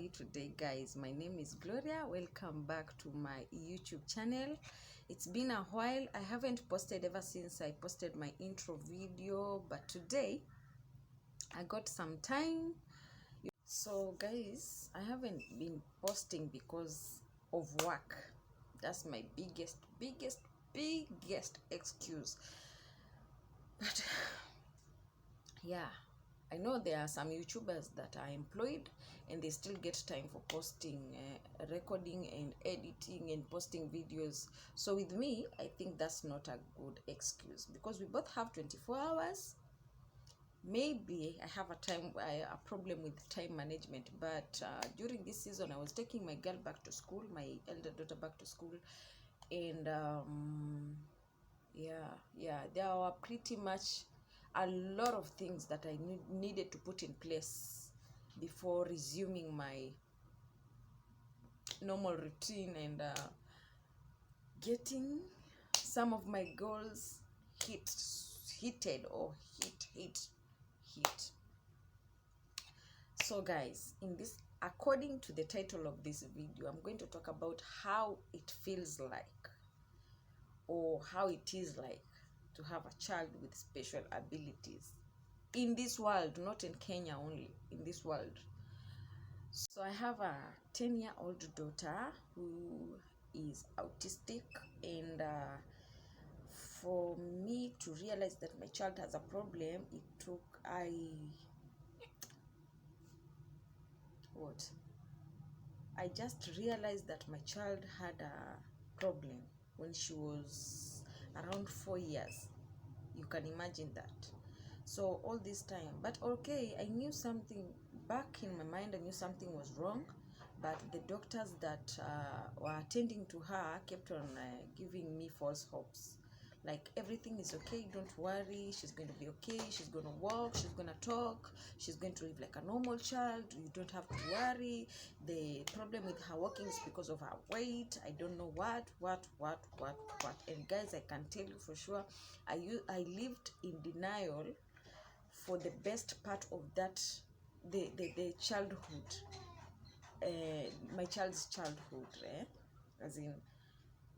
you today, guys? My name is Gloria. Welcome back to my YouTube channel. It's been a while. I haven't posted ever since I posted my intro video, but today I got some time. So guys, I haven't been posting because of work. That's my biggest excuse. But yeah, I know there are some YouTubers that are employed and they still get time for posting, recording and editing and posting videos. So with me, I think that's not a good excuse because we both have 24 hours. Maybe I have a problem with time management, but during this season, I was taking my girl back to school, my elder daughter back to school, and yeah, there were pretty much a lot of things that I needed to put in place before resuming my normal routine and getting some of my goals hit. So guys, according to the title of this video, I'm going to talk about how it feels like or how it is like to have a child with special abilities in this world, not in Kenya only, in this world. So I have a 10-year-old daughter who is autistic, and for me to realize that my child has a problem, it took I just realized that my child had a problem when she was around 4 years. You can imagine that. So all this time, but okay, I knew something back in my mind. I knew something was wrong, but the doctors that were attending to her kept on giving me false hopes, like everything is okay, don't worry, she's going to be okay, she's going to walk, she's going to talk, she's going to live like a normal child, you don't have to worry. The problem with her walking is because of her weight. I don't know what. And guys, I can tell you for sure, I lived in denial for the best part of that, the childhood, my child's childhood, as in,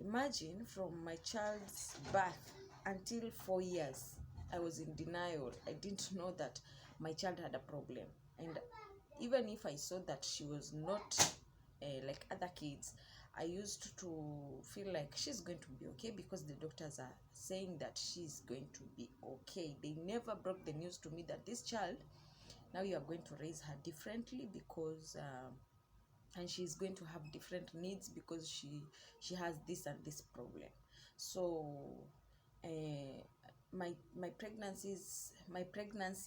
imagine from my child's birth until 4 years, I was in denial. I didn't know that my child had a problem. And even if I saw that she was not like other kids, I used to feel like she's going to be okay because the doctors are saying that she's going to be okay. They never broke the news to me that this child, now you are going to raise her differently because and she's going to have different needs because she has this and this problem. So my pregnancy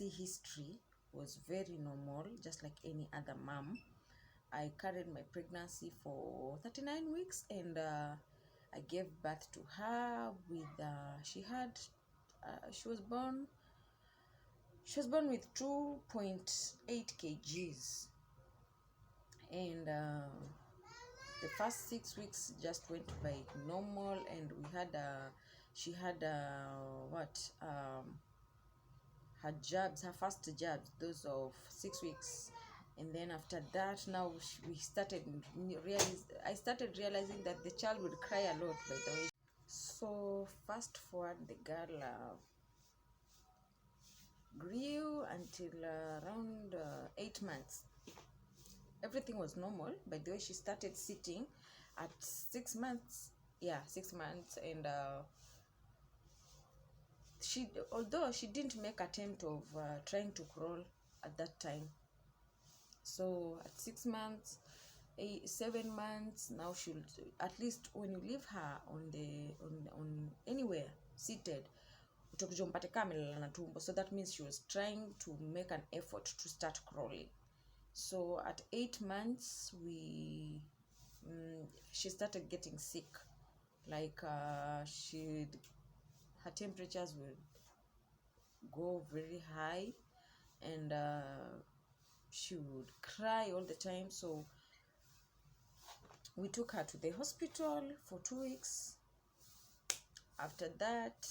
history was very normal, just like any other mom. I carried my pregnancy for 39 weeks, and I gave birth to her with she was born with 2.8 kgs, and the first 6 weeks just went by normal, and she had her jabs, her first jabs, those of 6 weeks. And then after that, now I started realizing that the child would cry a lot, by the way. So fast forward, the girl grew until around 8 months. Everything was normal. By the way, she started sitting at 6 months. Yeah, 6 months. And although she didn't make attempt of trying to crawl at that time. So at 6 months, 7 months, now she'll, at least when you leave her on anywhere seated, so that means she was trying to make an effort to start crawling. So at 8 months, she started getting sick. Like her temperatures would go very high, and she would cry all the time. So we took her to the hospital for 2 weeks. After that,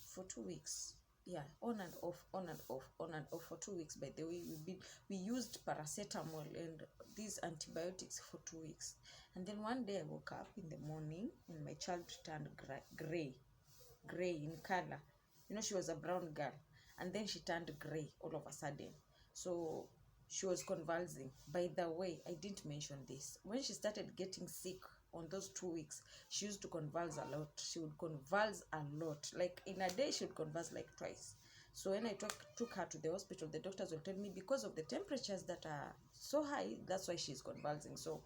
for 2 weeks, yeah, on and off, on and off, on and off for 2 weeks. By the way, we used paracetamol and these antibiotics for 2 weeks. And then one day I woke up in the morning and my child turned gray in color. You know, she was a brown girl, and then she turned gray all of a sudden. So she was convulsing. By the way, I didn't mention this. When she started getting sick on those 2 weeks, she used to convulse a lot. She would convulse a lot. Like in a day, she would convulse like twice. So when I took her to the hospital, the doctors will tell me because of the temperatures that are so high, that's why she's convulsing. So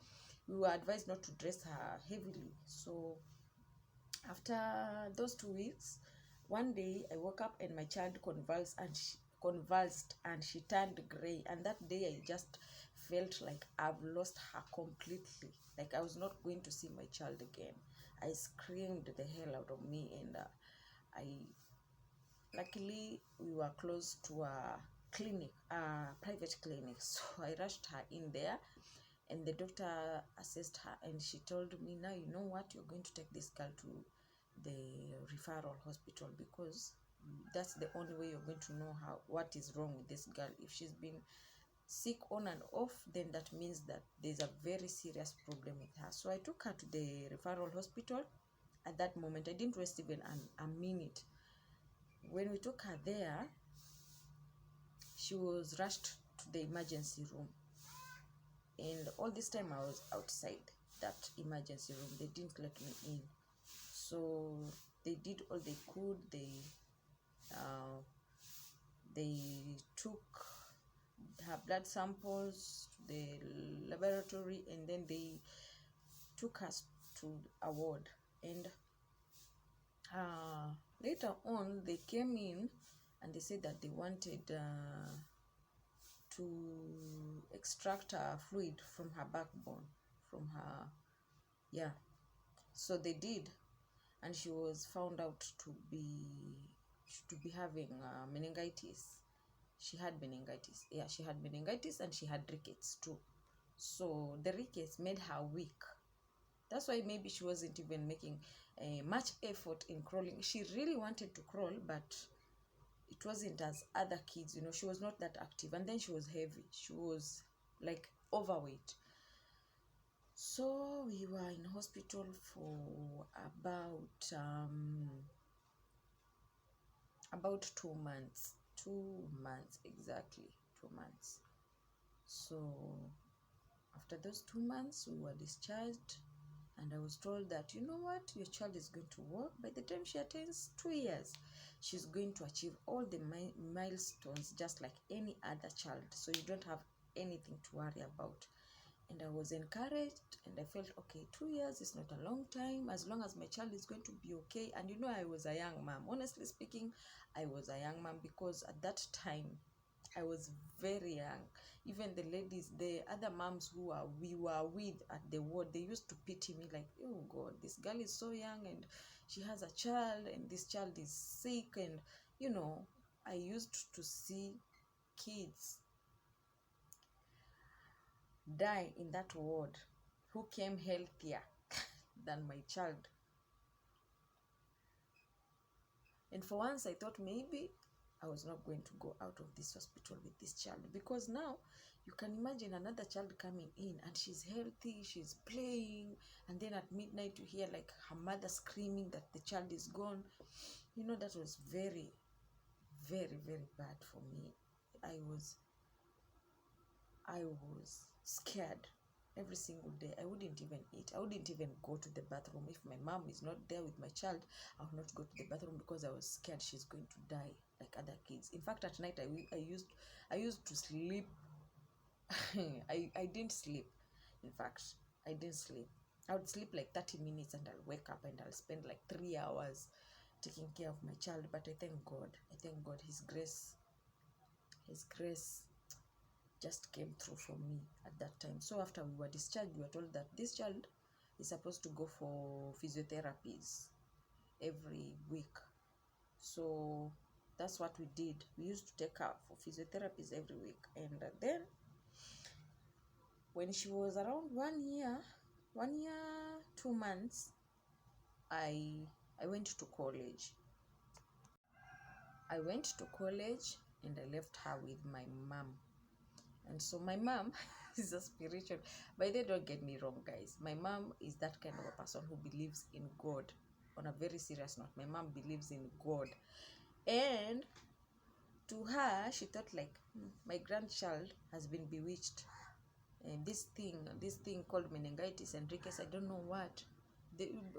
we were advised not to dress her heavily. So after those 2 weeks, one day I woke up and my child convulsed and she turned gray. And that day I just felt like I've lost her completely. Like I was not going to see my child again. I screamed the hell out of me, and I luckily we were close to a private clinic. So I rushed her in there, and the doctor assessed her, and she told me, now you know what, you're going to take this girl to the referral hospital, because that's the only way you're going to know what is wrong with this girl. If she's been sick on and off, then that means that there's a very serious problem with her. So I took her to the referral hospital. At that moment, I didn't waste even a minute. When we took her there, she was rushed to the emergency room, and all this time I was outside that emergency room. They didn't let me in. So they did all they could. They took her blood samples to the laboratory, and then they took us to a ward. And later on they came in and they said that they wanted to extract a fluid from her backbone, from her, yeah. So they did, and she was found out to be having meningitis. She had meningitis. Yeah, she had meningitis, and she had rickets too. So the rickets made her weak. That's why maybe she wasn't even making much effort in crawling. She really wanted to crawl, but it wasn't as other kids, you know. She was not that active, and then she was heavy. She was like overweight. So we were in hospital for about 2 months. 2 months exactly, 2 months. So after those 2 months, we were discharged, and I was told that, you know what, your child is going to work. By the time she attains 2 years, she's going to achieve all the milestones just like any other child. So you don't have anything to worry about. And I was encouraged, and I felt, okay, 2 years is not a long time, as long as my child is going to be okay. And you know, I was a young mom. Honestly speaking, I was a young mom, because at that time I was very young. Even the ladies, the other moms we were with at the ward, they used to pity me like, oh God, this girl is so young and she has a child, and this child is sick. And you know, I used to see kids die in that ward who came healthier than my child. And for once I thought maybe I was not going to go out of this hospital with this child, because now you can imagine another child coming in and she's healthy, she's playing, and then at midnight you hear like her mother screaming that the child is gone. You know, that was very, very, very bad for me. I was scared every single day. I wouldn't even eat. I wouldn't even go to the bathroom. If my mom is not there with my child, I would not go to the bathroom, because I was scared she's going to die like other kids. In fact, at night I used to sleep. I didn't sleep. In fact, I didn't sleep. I would sleep like 30 minutes and I'll wake up and I'll spend like 3 hours taking care of my child. But I thank God. I thank God. His grace just came through for me at that time. So after we were discharged, we were told that this child is supposed to go for physiotherapies every week. So that's what we did. We used to take her for physiotherapies every week. And then when she was around 1 year, 2 months, I went to college. I went to college and I left her with my mom. And so my mom is a spiritual. By the way, don't get me wrong, guys. My mom is that kind of a person who believes in God. On a very serious note, my mom believes in God. And to her, she thought like, my grandchild has been bewitched. And this thing called meningitis and rickets, I don't know what.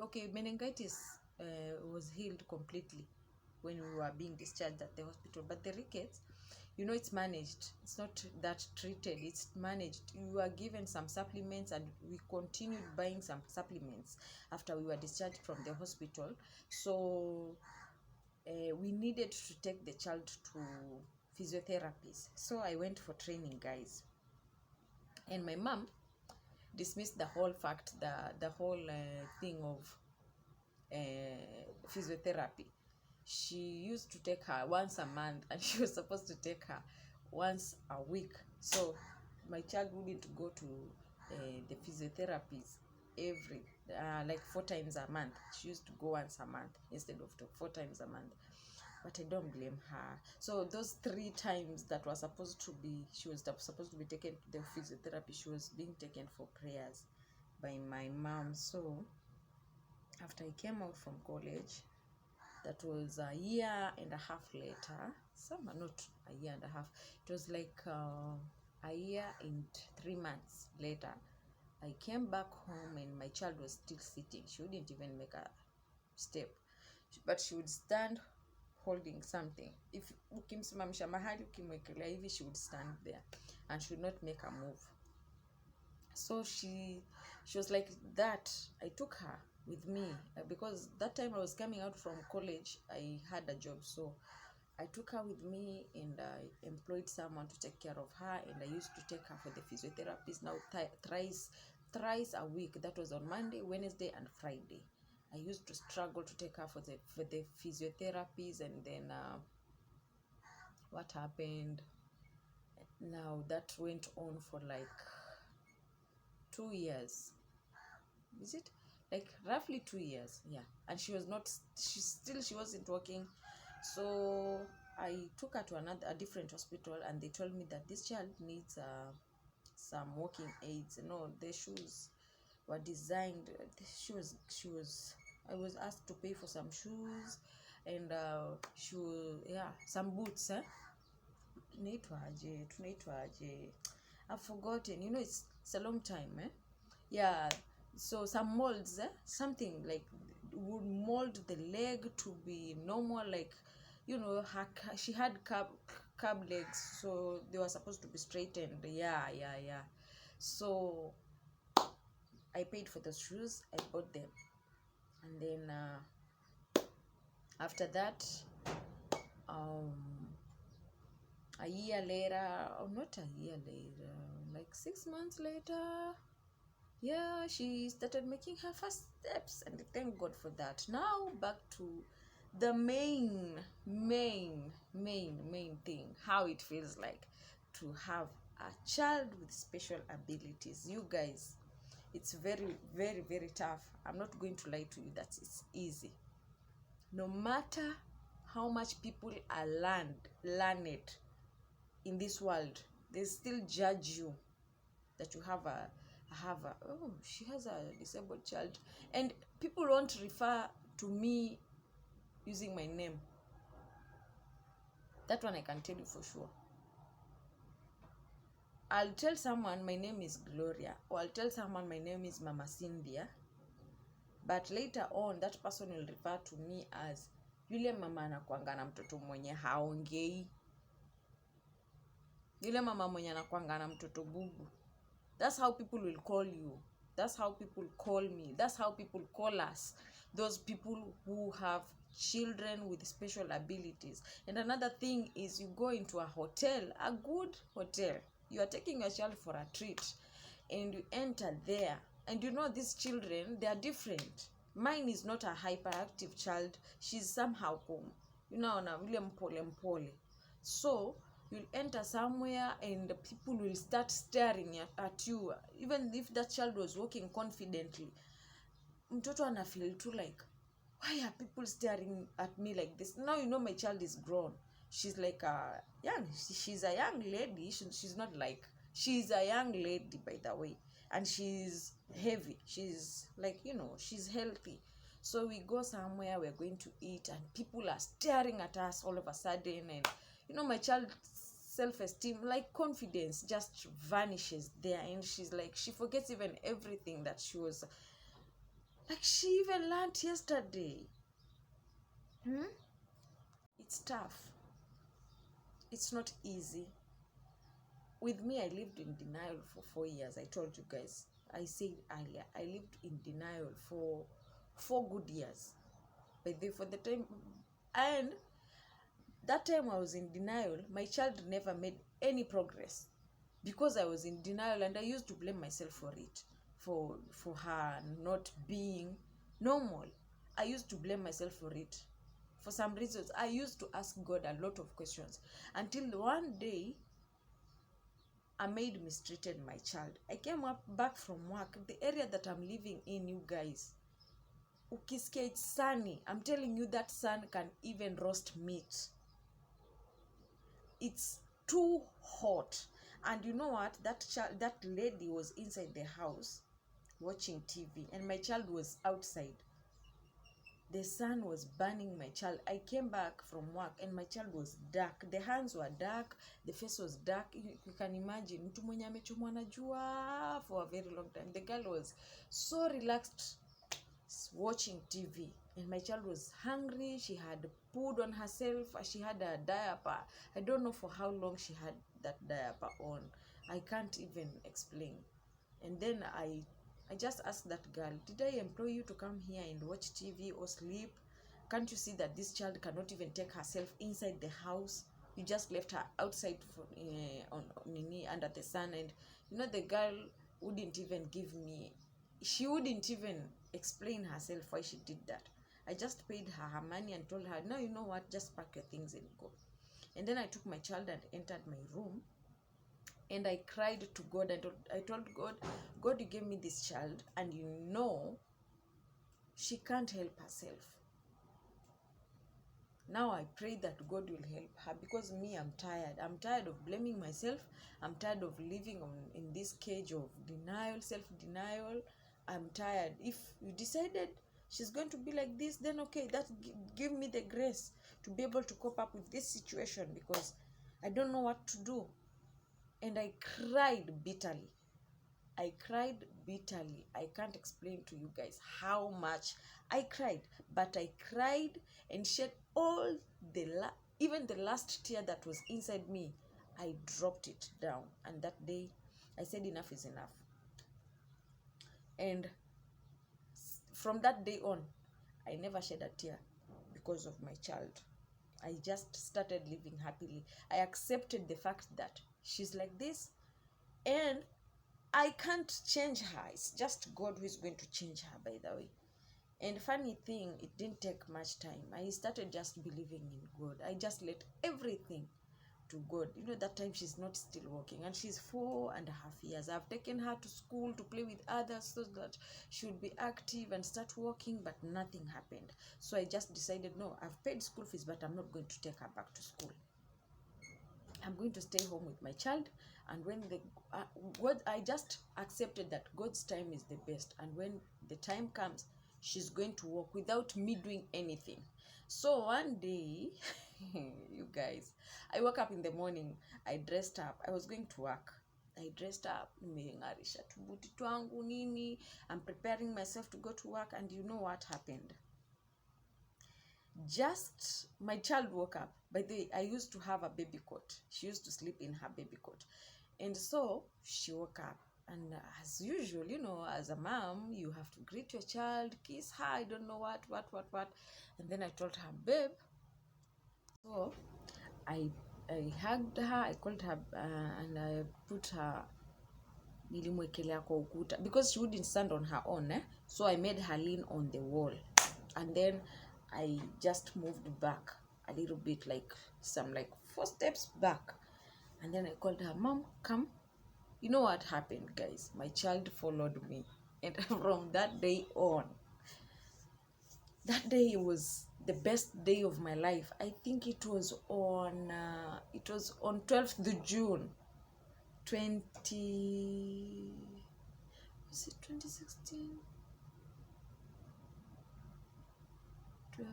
Okay, meningitis was healed completely when we were being discharged at the hospital. But the rickets, it's managed. It's not that treated, it's managed. You were given some supplements, and we continued buying some supplements after we were discharged from the hospital. So we needed to take the child to physiotherapies. So I went for training, guys. And my mom dismissed the whole thing of physiotherapy. She used to take her once a month, and she was supposed to take her once a week. So my child wouldn't go to the physiotherapies every like 4 times a month. She used to go once a month instead of 4 times a month. But I don't blame her. So those 3 times that was supposed to be, she was supposed to be taken to the physiotherapy, she was being taken for prayers by my mom. So after I came out from college, that was a year and a half later. Not a year and a half, it was like a year and 3 months later, I came back home and my child was still sitting. She wouldn't even make a step, but she would stand holding something. If ukimsimamisha mahali ukimwekelea hivi, she would stand there and she would not make a move. So she was like that. I took her with me because that time I was coming out from college. I had a job, so I took her with me, and I employed someone to take care of her, and I used to take her for the physiotherapists now thrice a week. That was on Monday, Wednesday, and Friday. I used to struggle to take her for the physiotherapies. And then what happened now, that went on for like 2 years. Is it like roughly 2 years? Yeah. And she wasn't working. So I took her to a different hospital, and they told me that this child needs some walking aids. The shoes were designed. I was asked to pay for some shoes, and some boots. Tunaitwaje? I've forgotten. It's a long time. Yeah. So some molds, something like would mold the leg to be normal, like she had curb legs, so they were supposed to be straightened. Yeah. So I paid for the shoes, I bought them, and then after that, a year later, or not a year later, like 6 months later, yeah, she started making her first steps, and thank God for that. Now back to the main thing, how it feels like to have a child with special abilities. You guys, it's very, very, very tough. I'm not going to lie to you that it's easy. No matter how much people are learned in this world, they still judge you that you have she has a disabled child, and people won't refer to me using my name. That one I can tell you for sure. I'll tell someone my name is Gloria, or I'll tell someone my name is Mama Cynthia, but later on that person will refer to me as yule mama anakuanga na mtoto mwenye haongei, yule mama mwenye anakuanga na mtoto bubu. That's how people will call you. That's how people call me. That's how people call us. Those people who have children with special abilities. And another thing is, you go into a hotel, a good hotel. You are taking your child for a treat, and you enter there. And these children, they are different. Mine is not a hyperactive child. She's somehow mpole. So you'll enter somewhere and people will start staring at you. Even if that child was walking confidently, mtoto ana feel too like why are people staring at me like this? Now you know my child is grown. She's like a young, she's a young lady. She's not like, she's a young lady, by the way, and she's heavy. She's like, you know, she's healthy. So we go somewhere, we're going to eat, and people are staring at us all of a sudden. And you know, my child's self-esteem, like confidence, just vanishes there. And she's like, she forgets even everything that she was, like, she even learned yesterday. It's tough. It's not easy. With me, I lived in denial for 4 years. I told you guys. I said earlier, I lived in denial for 4 good years. But for the time, and that time I was in denial, my child never made any progress because I was in denial, and I used to blame myself for it, for her not being normal. I used to blame myself for it. For some reasons, I used to ask God a lot of questions until one day a maid mistreated my child. I came up back from work, the area that I'm living in, you guys, ukisikia it's sunny, I'm telling you that sun can even roast meat. It's too hot. And you know what, that lady was inside the house watching TV, and my child was outside. The sun was burning my child. I came back from work and my child was dark. The hands were dark, the face was dark. You can imagine, mtu mwenye amechomwa na jua for a very long time. The girl was so relaxed watching TV, and my child was hungry. She had pooed on herself. She had a diaper. I don't know for how long she had that diaper on. I can't even explain. And then I just asked that girl, did I employ you to come here and watch TV or sleep? Can't you see that this child cannot even take herself inside the house? You just left her outside for, under the sun. And you know, the girl wouldn't even give me, she wouldn't even explain herself why she did that. I just paid her money and told her, no, you know what, just pack your things and go. And then I took my child and entered my room. And I cried to God. I told God, God, you gave me this child, and you know she can't help herself. Now I pray that God will help her, because me, I'm tired. I'm tired of blaming myself. I'm tired of living in this cage of denial, self-denial. I'm tired. If you decided she's going to be like this, then okay, that give me the grace to be able to cope up with this situation, because I don't know what to do. And I cried bitterly. I cried bitterly. I can't explain to you guys how much I cried. But I cried and shed all even the last tear that was inside me. I dropped it down. And that day, I said enough is enough. And from that day on, I never shed a tear because of my child. I just started living happily. I accepted the fact that she's like this, and I can't change her. It's just God who is going to change her, by the way. And funny thing, it didn't take much time. I started just believing in God. I just let everything to God. You know, that time she's not still walking, and she's 4.5 years. I've taken her to school to play with others so that she would be active and start walking, but nothing happened. So I just decided, no, I've paid school fees, but I'm not going to take her back to school. I'm going to stay home with my child. And when God, I just accepted that God's time is the best, and when the time comes, she's going to walk without me doing anything. So one day, you guys, I woke up in the morning. I dressed up. I was going to work. I dressed up, nimeng'arisha tubuti twangu nini. I'm preparing myself to go to work, and you know what happened? Just my child woke up. By the way, I used to have a baby cot. She used to sleep in her baby cot. And so she woke up. And as usual, you know, as a mom, you have to greet your child, kiss her, I don't know what. And then I told her, babe. So I hugged her, I called her, and I put her, nilimwekelea kwa ukuta, because she wouldn't stand on her own. So I made her lean on the wall. And then I just moved back a little bit, like 4 steps back. And then I called her, Mom, come. You know what happened, guys? My child followed me. And from that day on, That day was the best day of my life. I think it was on 12th of June 20, was it 2016? 12th,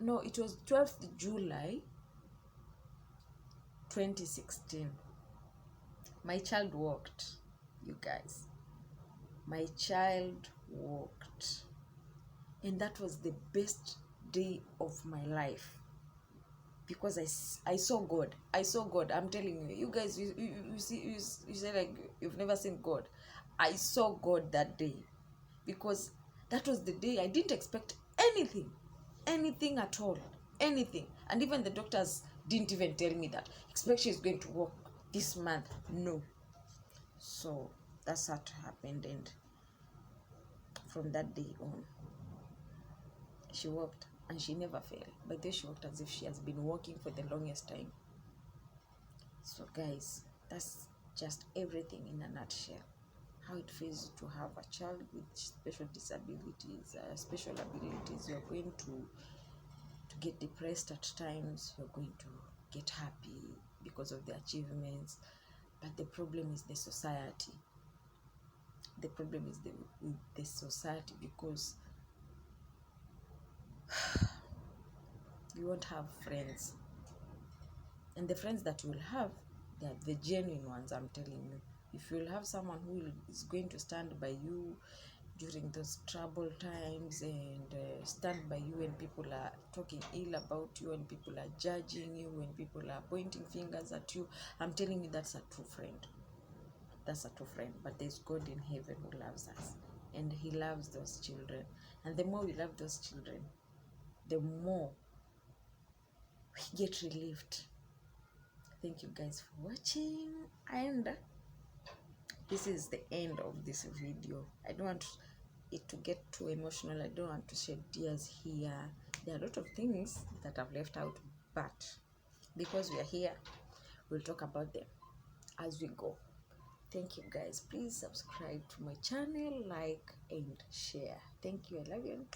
no, it was 12th July 2016. My child walked, you guys. My child walked. And that was the best day of my life, because I saw God. I saw God. I'm telling you, you guys, you see, you say like you've never seen God. I saw God that day, because that was the day I didn't expect anything at all, anything. And even the doctors didn't even tell me that expect she's going to walk this month. No. So that's what happened, and from that day on, she walked, and she never fell. But then she walked as if she has been walking for the longest time. So guys, that's just everything in a nutshell. How it feels to have a child with special disabilities, special abilities. You're going to get depressed at times. You're going to get happy because of the achievements. But the problem is the society. The problem is with the society, because you won't have friends. And the friends that you will have, they are the genuine ones, I'm telling you. If you'll have someone who is going to stand by you during those trouble times, and stand by you when people are talking ill about you, when people are judging you, when people are pointing fingers at you, I'm telling you, that's a true friend. That's a true friend. But there's God in heaven who loves us, and he loves those children. And the more we love those children, the more we get relieved. Thank you guys for watching, and this is the end of this video. I don't want it to get too emotional. I don't want to shed tears here. There are a lot of things that I've left out, but because we are here, we'll talk about them as we go. Thank you guys. Please subscribe to my channel, like and share. Thank you. I love you.